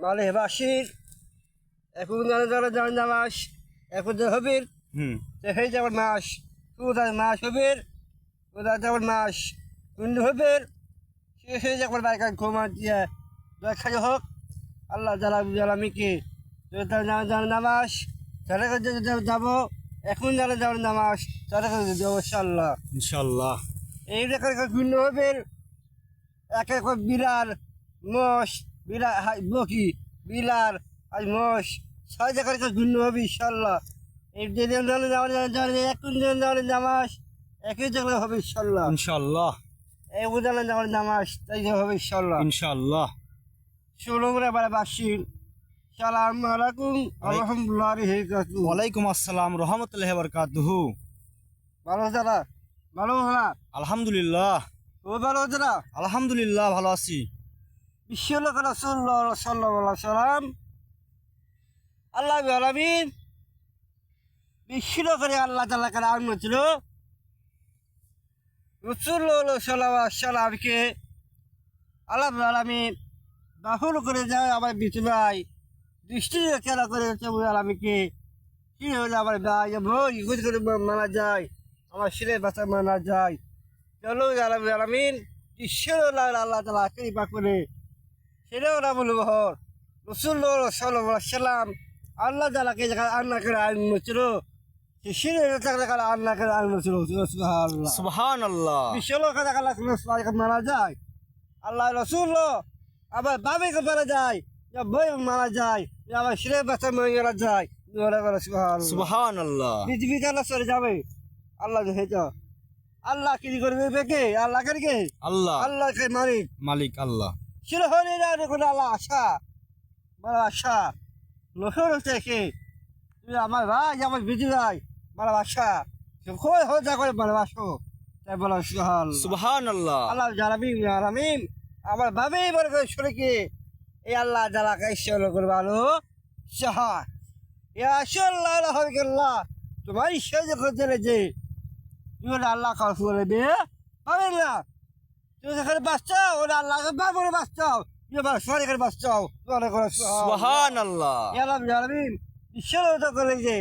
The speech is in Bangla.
মালে বাসির এখন জানা নামাজ এখন যে হবির হয়ে যাবার মাস কোথায় মাস হবির কোথায় যাবার মাস কুন্ড হবির শেষ হয়ে যাবার বাইকার ঘুমা দিয়ে দেখা হোক আল্লাহ জ্বালামিকে জানা নামাজ তারা যাবো এখন যাওয়ার নামাজ তারা যাবো ইনশাল্লাহ ইনশাল্লাহ। এই রেখার ভিন্ন হবে এক এক বিড়াল মোষ বিড়াল বকি বিড়াল আর মোষ ছয় জায়গার ভিন্ন হবে ইনশাল্লাহ। এই এখন নামাজ একই জায়গায় হবে ইনশাল্লাহ ইনশাল্লাহ। এই উদাহরণ যাওয়ার নামাজ তাই হবে ইনশাল্লাহ ইনশাল্লাহ। ষোলো করে বাসি সালাম আলাইকুম আলহামদুলিল্লাহ। ওয়ালাইকুম আসসালাম রহমতুল্লাহি ওয়া বারাকাতুহু। ভালো যারা ভালো ভালো আলহামদুলিল্লাহ। ও ভালো যারা আলহামদুলিল্লাহ ভালো আছি। বিশ্বলোক রাসূলুল্লাহ সাল্লাল্লাহু আলাইহি সাল্লাম আল্লাহ আলামিন বিশ্বলোকের আল্লাহ তাআলা কার আগুন ছিল রাসূলুল্লাহ সাল্লাল্লাহু আলাইহি সাল্লামকে আল্লাহ আলামিন বাহুল করে যায় আমার বিচু ভাই দৃষ্টি খেলা করে আলামিনকে কি হলো আমার ভাই বই গুজ করে মানা যায় আমার ছেলে বাচ্চা মানা যায় চলো আলামিন ঈশ্বর আল্লাহ তাআলা কৃপা করে সেটাও না বলবো হর রাসূলুল্লাহ সাল্লাল্লাহু আলাইহি সাল্লাম আল্লাহ তাআলাকে আল্লাহ করে আইন ছিল শিরে আল্লাহ করে আইন ছিল সুবহানাল্লাহ সুবহানাল্লাহ। বিশ্বলোক মারা যায় আল্লাহ রাসূলুল্লাহ আবার বাবাকে মারা যায় বই মারা যায় আবার শিরে বাচ্চা মারা যায় সুবহানাল্লাহ। পৃথিবী আল্লাহ সরে যাবে আল্লাহ হয়েছে আল্লাহ কি করবে বেকে আল্লাহ কে আল্লাহ আল্লাহ কে মালিক মালিক আল্লাহ। ছিল হলে না দেখুন আল্লাহ আশা বড় আশা লোকের থেকে তুমি আমার ভাই আমার বিধি ভাই বড় আশা কই হয়ে করে ভালোবাসো তাই বলো সুবহানাল্লাহ। আল্লাহ জালামিন আমার ভাবেই বলে করে শুনে কি এই আল্লাহ জালাকে ঈশ্বর করে ভালো সাহা আল্লাহ হবে আল্লাহ তোমার ঈশ্বর যখন জেনে যে তুমি আল্লাহ খাওয়া শুনে বে পাবেন না তুমি যেখানে বাঁচছাও ওরা আল্লাহকে বাবরে বাঁচছাও তুমি আবার সরে করে বাঁচছাও সুবহানাল্লাহ। আল্লাহ জালামিন ঈশ্বর করে যে